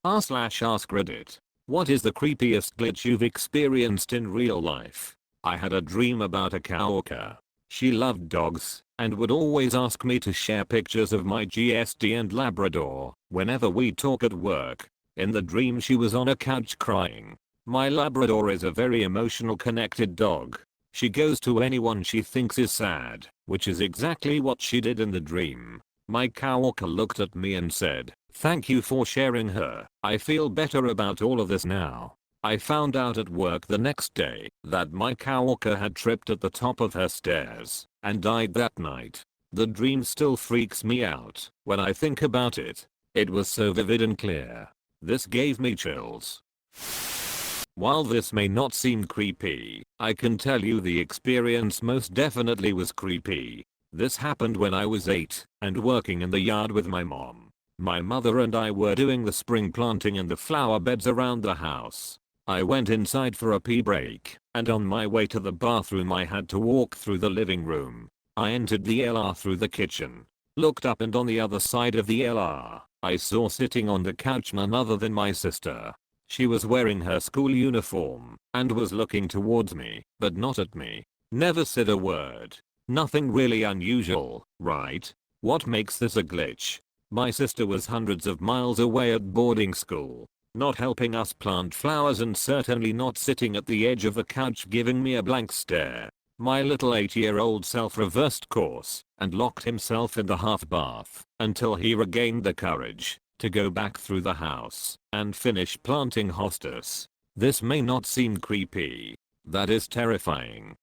r/AskReddit. What is the creepiest glitch you've experienced in real life? I had a dream about a coworker. She loved dogs and would always ask me to share pictures of my GSD and Labrador whenever we talk at work. In the dream she was on a couch crying. My Labrador is a very emotional connected dog. She goes to anyone she thinks is sad, which is exactly what she did in the dream. My coworker looked at me and said, "Thank you for sharing her. I feel better about all of this now." I found out at work the next day that my coworker had tripped at the top of her stairs and died that night. The dream still freaks me out when I think about it. It was so vivid and clear. This gave me chills. While this may not seem creepy, I can tell you the experience most definitely was creepy. This happened when I was 8 and working in the yard with my mom. My mother and I were doing the spring planting in the flower beds around the house. I went inside for a pee break, and on my way to the bathroom I had to walk through the living room. I entered the LR through the kitchen, looked up, and on the other side of the LR, I saw sitting on the couch none other than my sister. She was wearing her school uniform and was looking towards me, but not at me. Never said a word. Nothing really unusual, right? What makes this a glitch? My sister was hundreds of miles away at boarding school, not helping us plant flowers and certainly not sitting at the edge of the couch giving me a blank stare. My little 8-year-old self reversed course and locked himself in the half bath until he regained the courage to go back through the house and finish planting hostas. This may not seem creepy. That is terrifying.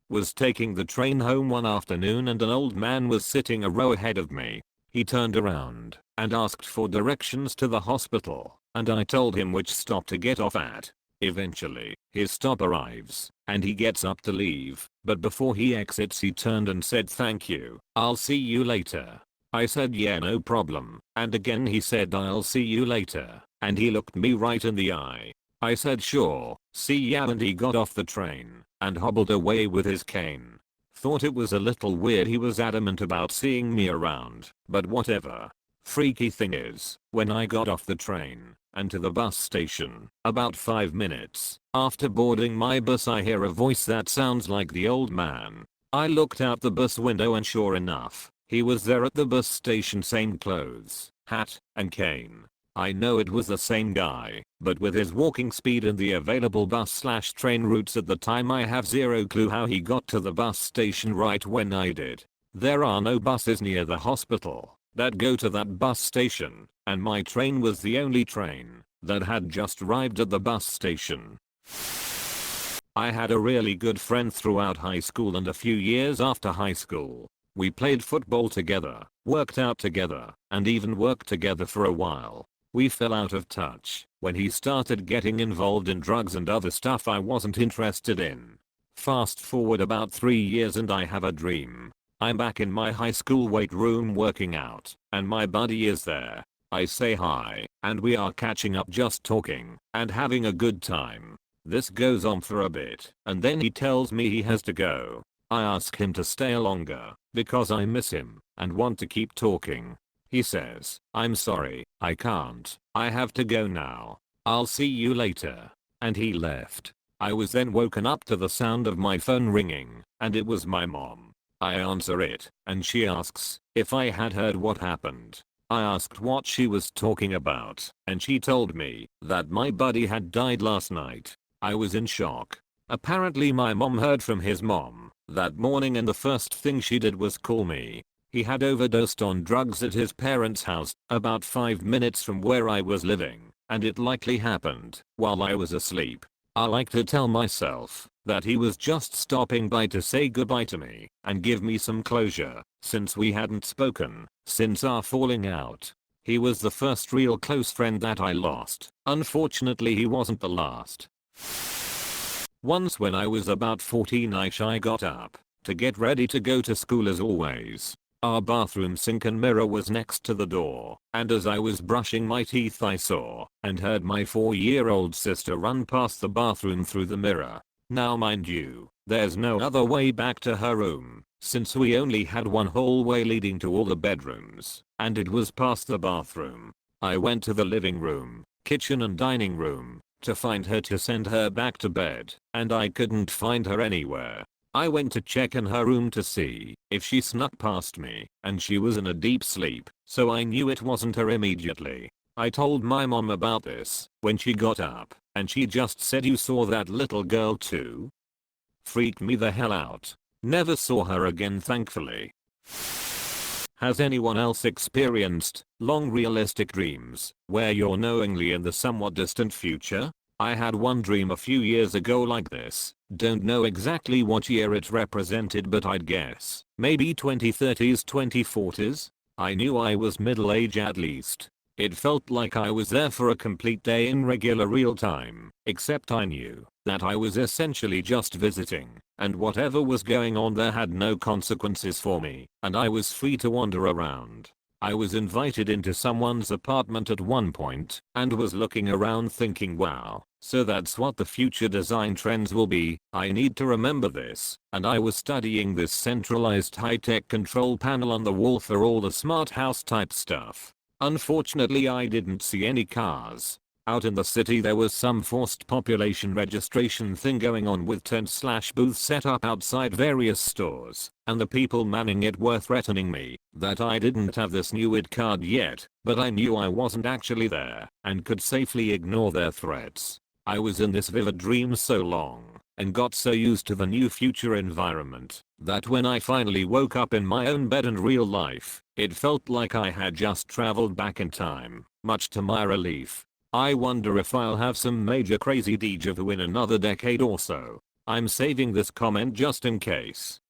Was taking the train home one afternoon and an old man was sitting a row ahead of me. He turned around and asked for directions to the hospital, and I told him which stop to get off at. Eventually, his stop arrives, and he gets up to leave, but before he exits he turned and said, "Thank you, I'll see you later." I said, "Yeah, no problem," and again he said, "I'll see you later," and he looked me right in the eye. I said, "Sure, see ya," and he got off the train and hobbled away with his cane. Thought it was a little weird he was adamant about seeing me around, but whatever. Freaky thing is, when I got off the train and to the bus station, about 5 minutes after boarding my bus I hear a voice that sounds like the old man. I looked out the bus window and sure enough, he was there at the bus station, same clothes, hat, and cane. I know it was the same guy, but with his walking speed and the available bus/train routes at the time I have zero clue how he got to the bus station right when I did. There are no buses near the hospital that go to that bus station, and my train was the only train that had just arrived at the bus station. I had a really good friend throughout high school and a few years after high school. We played football together, worked out together, and even worked together for a while. We fell out of touch when he started getting involved in drugs and other stuff I wasn't interested in. Fast forward about 3 years and I have a dream. I'm back in my high school weight room working out, and my buddy is there. I say hi, and we are catching up, just talking and having a good time. This goes on for a bit, and then he tells me he has to go. I ask him to stay longer because I miss him and want to keep talking. He says, "I'm sorry, I can't. I have to go now. I'll see you later." And he left. I was then woken up to the sound of my phone ringing, and it was my mom. I answer it, and she asks if I had heard what happened. I asked what she was talking about, and she told me that my buddy had died last night. I was in shock. Apparently my mom heard from his mom that morning and the first thing she did was call me. He had overdosed on drugs at his parents' house about 5 minutes from where I was living, and it likely happened while I was asleep. I like to tell myself that he was just stopping by to say goodbye to me and give me some closure, since we hadn't spoken since our falling out. He was the first real close friend that I lost. Unfortunately, he wasn't the last. Once when I was about 14ish, I got up to get ready to go to school as always. Our bathroom sink and mirror was next to the door, and as I was brushing my teeth I saw and heard my 4-year-old sister run past the bathroom through the mirror. Now mind you, there's no other way back to her room, since we only had one hallway leading to all the bedrooms, and it was past the bathroom. I went to the living room, kitchen and dining room to find her to send her back to bed, and I couldn't find her anywhere. I went to check in her room to see if she snuck past me, and she was in a deep sleep, so I knew it wasn't her immediately. I told my mom about this when she got up, and she just said, "You saw that little girl too?" Freaked me the hell out. Never saw her again, thankfully. Has anyone else experienced long realistic dreams where you're knowingly in the somewhat distant future? I had one dream a few years ago like this. Don't know exactly what year it represented, but I'd guess maybe 2030s, 2040s. I knew I was middle age at least. It felt like I was there for a complete day in regular real time, except I knew that I was essentially just visiting, and whatever was going on there had no consequences for me, and I was free to wander around. I was invited into someone's apartment at one point, and was looking around thinking, wow, so that's what the future design trends will be. I need to remember this, and I was studying this centralized high-tech control panel on the wall for all the smart house type stuff. Unfortunately, I didn't see any cars. Out in the city there was some forced population registration thing going on with tent/booths set up outside various stores, and the people manning it were threatening me that I didn't have this new ID card yet, but I knew I wasn't actually there and could safely ignore their threats. I was in this vivid dream so long and got so used to the new future environment that when I finally woke up in my own bed in real life, it felt like I had just traveled back in time, much to my relief. I wonder if I'll have some major crazy deja vu in another decade or so. I'm saving this comment just in case.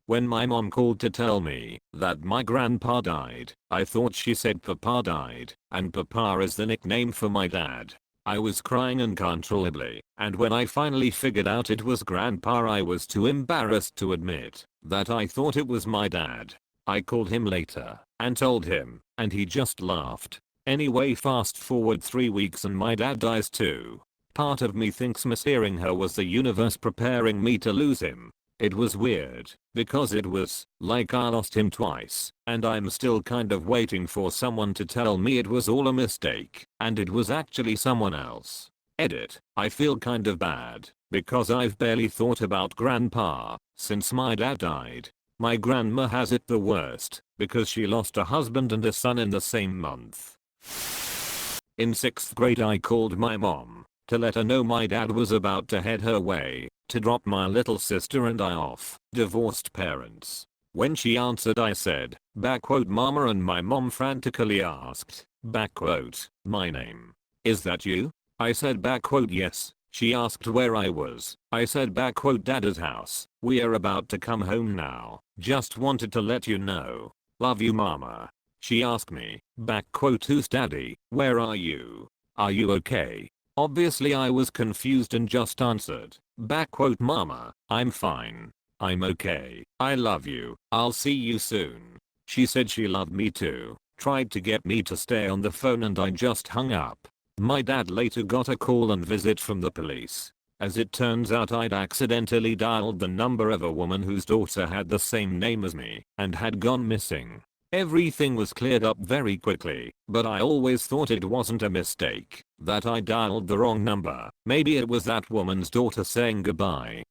When my mom called to tell me that my grandpa died, I thought she said Papa died, and Papa is the nickname for my dad. I was crying uncontrollably, and when I finally figured out it was Grandpa, I was too embarrassed to admit that I thought it was my dad. I called him later and told him, and he just laughed. Anyway, fast forward 3 weeks and my dad dies too. Part of me thinks mishearing her was the universe preparing me to lose him. It was weird, because it was like I lost him twice, and I'm still kind of waiting for someone to tell me it was all a mistake, and it was actually someone else. Edit. I feel kind of bad, because I've barely thought about Grandpa since my dad died. My grandma has it the worst, because she lost a husband and a son in the same month. In 6th grade I called my mom to let her know my dad was about to head her way to drop my little sister and I off. Divorced parents. When she answered I said, "Mama," and my mom frantically asked, "My name. Is that you?" I said, "Yes." She asked where I was. I said, "Dad's house. We are about to come home now. Just wanted to let you know. Love you, Mama." She asked me, "Who's daddy? Where are you? Are you okay?" Obviously I was confused and just answered, "Mama, I'm fine. I'm okay. I love you. I'll see you soon." She said she loved me too, tried to get me to stay on the phone, and I just hung up. My dad later got a call and visit from the police. As it turns out, I'd accidentally dialed the number of a woman whose daughter had the same name as me and had gone missing. Everything was cleared up very quickly, but I always thought it wasn't a mistake, that I dialed the wrong number. Maybe it was that woman's daughter saying goodbye.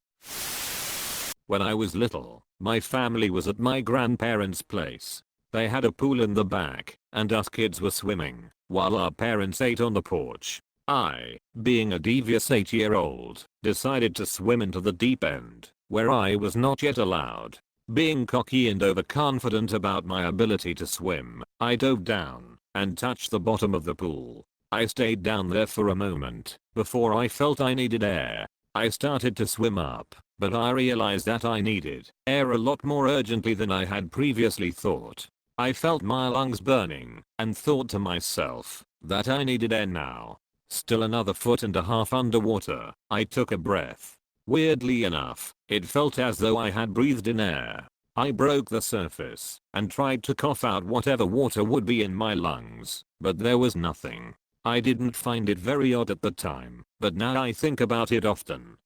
When I was little, my family was at my grandparents' place. They had a pool in the back, and us kids were swimming, while our parents ate on the porch. I, being a devious 8-year-old, decided to swim into the deep end, where I was not yet allowed. Being cocky and overconfident about my ability to swim, I dove down and touched the bottom of the pool. I stayed down there for a moment before I felt I needed air. I started to swim up, but I realized that I needed air a lot more urgently than I had previously thought. I felt my lungs burning and thought to myself that I needed air now. Still another 1.5 feet underwater, I took a breath. Weirdly enough, it felt as though I had breathed in air. I broke the surface and tried to cough out whatever water would be in my lungs, but there was nothing. I didn't find it very odd at the time, but now I think about it often.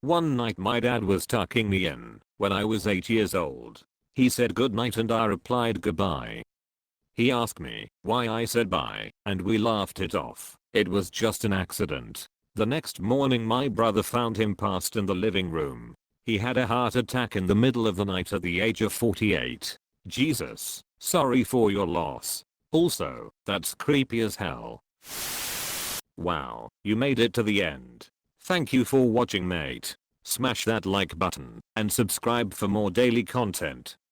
One night my dad was tucking me in when I was 8 years old. He said goodnight and I replied goodbye. He asked me why I said bye, and we laughed it off. It was just an accident. The next morning my brother found him passed in the living room. He had a heart attack in the middle of the night at the age of 48. Jesus, sorry for your loss. Also, that's creepy as hell. Wow, you made it to the end. Thank you for watching, mate. Smash that like button and subscribe for more daily content.